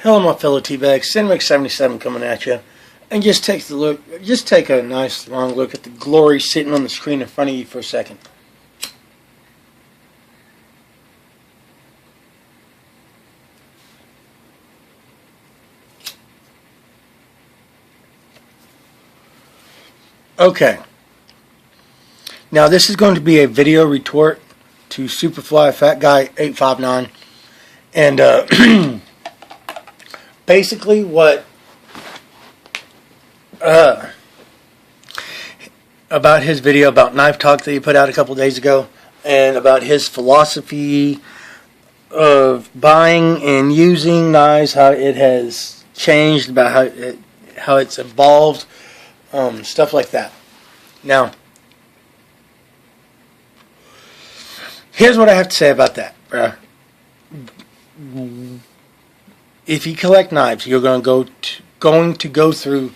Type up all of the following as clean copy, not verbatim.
Hello my fellow T-Bags, Cinemax77 coming at you, and just take a nice long look at the glory sitting on the screen in front of you for a second. Okay, now this is going to be a video retort to SupaFlyFatGuy859, and basically what about his video about knife talk that he put out a couple days ago, and about his philosophy of buying and using knives, how it has changed, about how it's evolved, stuff like that. Now, here's what I have to say about that, bruh. If you collect knives, you're going to go through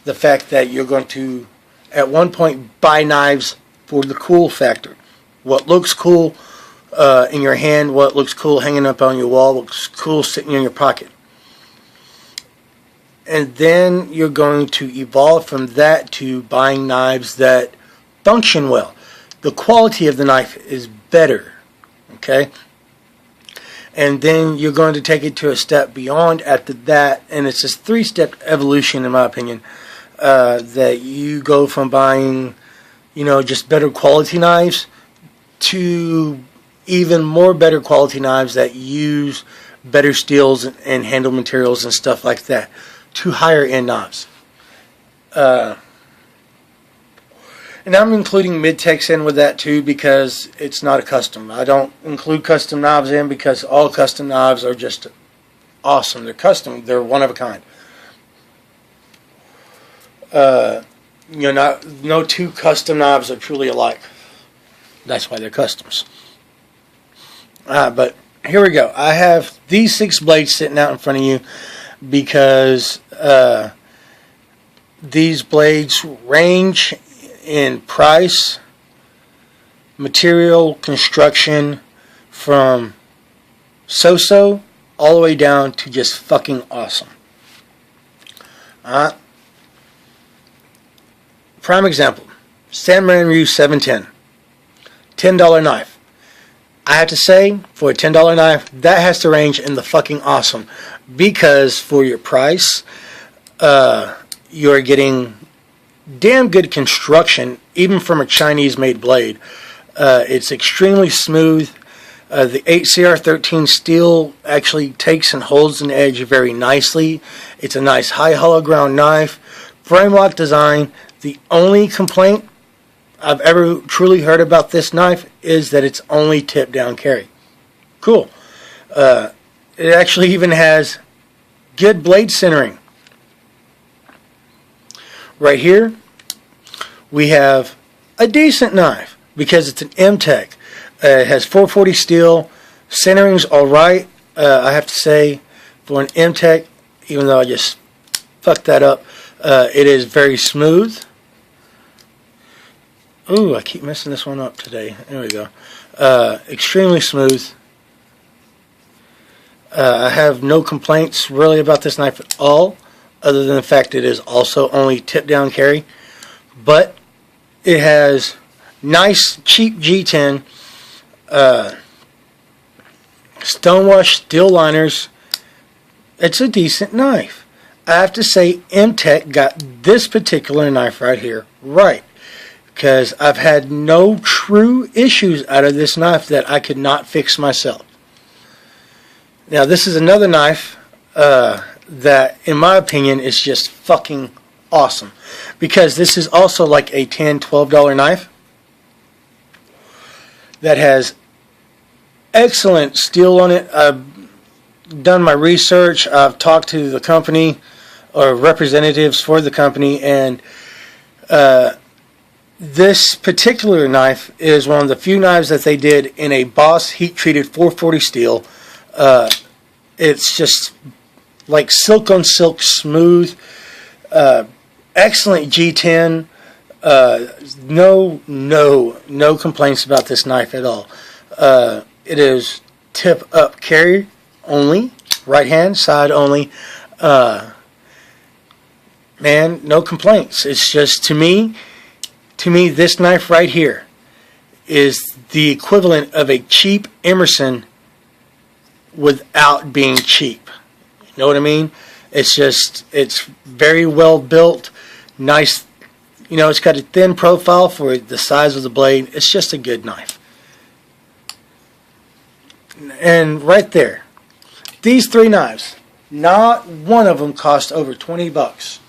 the fact that you're going to, at one point, buy knives for the cool factor. What looks cool in your hand, what looks cool hanging up on your wall, looks cool sitting in your pocket. And then you're going to evolve from that to buying knives that function well. The quality of the knife is better, okay? And then you're going to take it to a step beyond after that, and it's this three-step evolution, in my opinion, that you go from buying, just better quality knives to even more better quality knives that use better steels and handle materials and stuff like that, to higher end knives. And I'm including mid-techs in with that too, because it's not a custom. I don't include custom knives in because all custom knives are just awesome. They're custom. They're one of a kind. No two custom knives are truly alike. That's why they're customs. But here we go. I have these 6 blades sitting out in front of you because these blades range in price, material, construction, from so-so all the way down to just fucking awesome. Prime example, San Marino 710, $10 knife. I have to say, for a $10 knife, that has to range in the fucking awesome, because for your price, you're getting damn good construction, even from a Chinese-made blade. It's extremely smooth. The 8CR13 steel actually takes and holds an edge very nicely. It's a nice high hollow ground knife. Frame lock design. The only complaint I've ever truly heard about this knife is that it's only tip down carry. Cool. It actually even has good blade centering. Right here, we have a decent knife because it's an Intech. It has 440 steel. Centering's alright. I have to say, for an Intech, even though I just fucked that up, it is very smooth. Ooh, I keep messing this one up today. There we go. Extremely smooth. I have no complaints really about this knife at all, other than the fact it is also only tip down carry. But it has nice cheap G10 stonewash steel liners. It's a decent knife. I have to say, Intech got this particular knife right here right, because I've had no true issues out of this knife that I could not fix myself. Now this is another knife that, in my opinion, is just fucking awesome, because this is also like a $10, $12 knife that has excellent steel on it. I've done my research. I've talked to the company or representatives for the company, and this particular knife is one of the few knives that they did in a Boss heat-treated 440 steel. It's just like silk on silk, smooth, excellent G10. No complaints about this knife at all. It is tip up carry only. right hand side only. Man, no complaints. It's just, to me, this knife right here is the equivalent of a cheap Emerson without being cheap. You know what I mean? It's very well built, nice. You know, it's got a thin profile for the size of the blade. It's just a good knife. And right there, these 3 knives, not one of them cost over $20.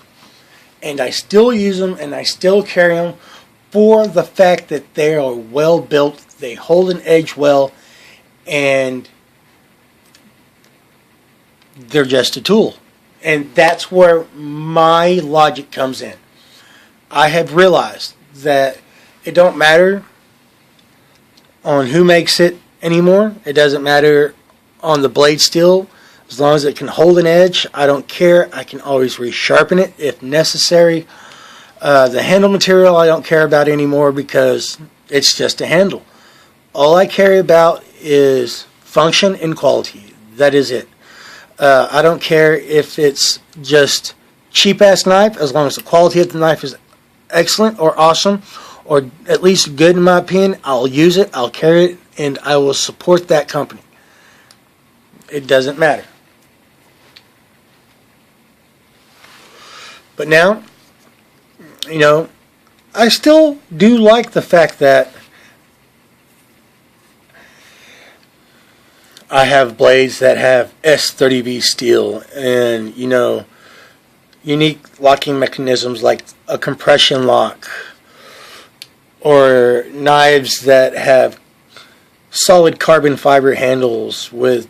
And I still use them and I still carry them for the fact that they are well built, they hold an edge well, and they're just a tool. And that's where my logic comes in. I have realized that it don't matter on who makes it anymore. It doesn't matter on the blade steel. As long as it can hold an edge, I don't care. I can always resharpen it if necessary. The handle material I don't care about anymore because it's just a handle. All I care about is function and quality. That is it. I don't care if it's just cheap-ass knife, as long as the quality of the knife is excellent or awesome, or at least good in my opinion. I'll use it, I'll carry it, and I will support that company. It doesn't matter. But now, you know, I still do like the fact that I have blades that have S30V steel and, you know, unique locking mechanisms like a compression lock, or knives that have solid carbon fiber handles with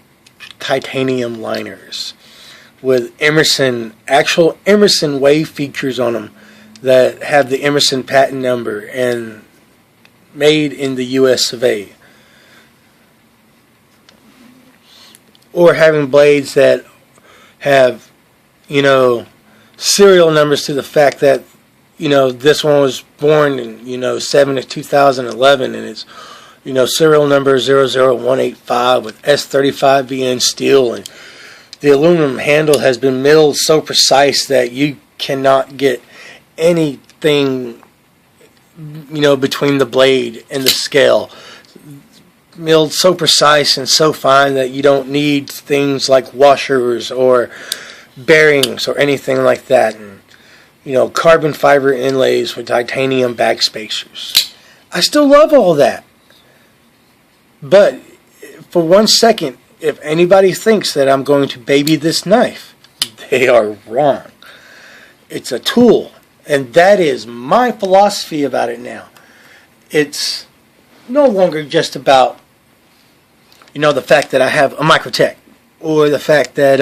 titanium liners, with actual Emerson wave features on them that have the Emerson patent number and made in the US of A. Or having blades that have, you know, serial numbers to the fact that, you know, this one was born in, you know, 7/2011, and it's, you know, serial number 00185 with S35VN steel, and the aluminum handle has been milled so precise that you cannot get anything, you know, between the blade and the scale. Milled so precise and so fine that you don't need things like washers or bearings or anything like that. And, you know, carbon fiber inlays with titanium backspacers. I still love all that. But for 1 second, if anybody thinks that I'm going to baby this knife, they are wrong. It's a tool. And that is my philosophy about it now. It's no longer just about, you know, the fact that I have a Microtech, or the fact that,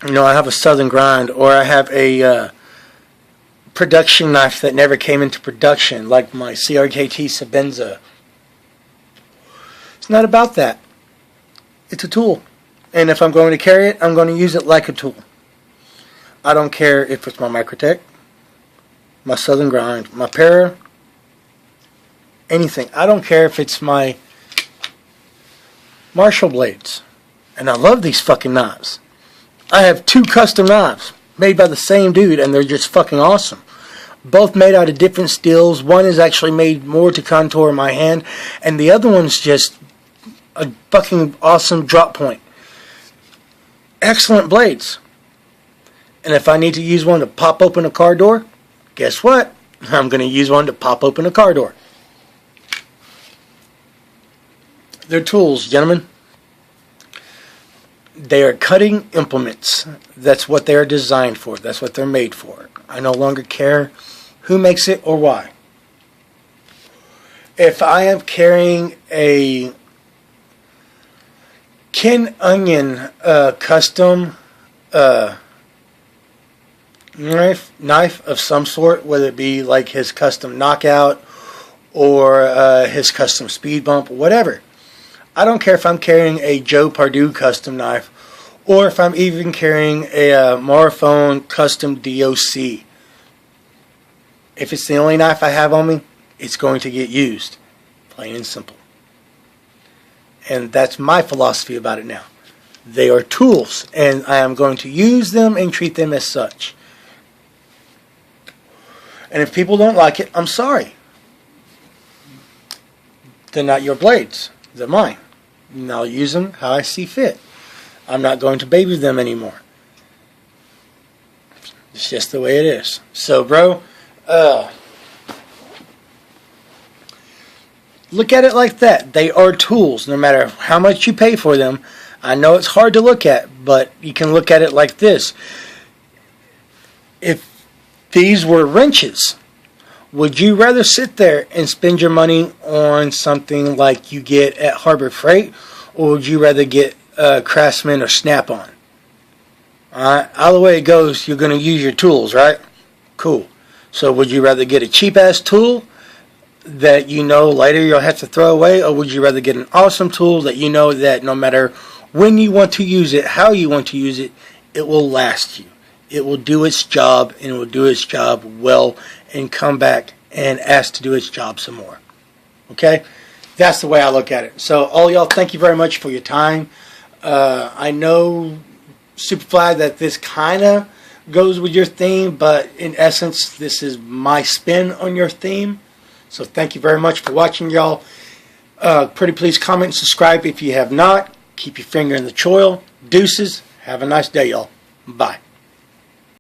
you know, I have a Southern Grind, or I have a production knife that never came into production, like my CRKT Sabenza. It's not about that. It's a tool. And if I'm going to carry it, I'm going to use it like a tool. I don't care if it's my Microtech, my Southern Grind, my Para, anything. I don't care if it's my Marshall blades. And I love these fucking knives. I have 2 custom knives made by the same dude, and they're just fucking awesome. Both made out of different steels. One is actually made more to contour my hand, and the other one's just a fucking awesome drop point. Excellent blades. And if I need to use one to pop open a car door, guess what? I'm going to use one to pop open a car door. They're tools, gentlemen. They are cutting implements. That's what they are designed for. That's what they're made for. I no longer care who makes it or why. If I am carrying a Ken Onion custom knife of some sort, whether it be like his custom knockout or his custom speed bump, whatever. I don't care if I'm carrying a Joe Pardue custom knife, or if I'm even carrying a Marfone custom DOC. If it's the only knife I have on me, it's going to get used. Plain and simple. And that's my philosophy about it now. They are tools, and I am going to use them and treat them as such. And if people don't like it, I'm sorry. They're not your blades. They're mine. And I'll use them how I see fit. I'm not going to baby them anymore. It's just the way it is. So, bro, look at it like that. They are tools, no matter how much you pay for them. I know it's hard to look at, but you can look at it like this. If these were wrenches, would you rather sit there and spend your money on something like you get at Harbor Freight, or would you rather get Craftsman or Snap-on? Alright, either way it goes, you're going to use your tools, right? Cool. So would you rather get a cheap-ass tool that you know later you'll have to throw away, or would you rather get an awesome tool that you know that no matter when you want to use it, how you want to use it, it will last you. It will do its job, and it will do its job well, and come back and ask to do its job some more. Okay? That's the way I look at it. So all y'all, thank you very much for your time. I know, Superfly, that this kind of goes with your theme, but in essence, this is my spin on your theme. So thank you very much for watching, y'all. Pretty please comment and subscribe if you have not. Keep your finger in the choil. Deuces. Have a nice day, y'all. Bye.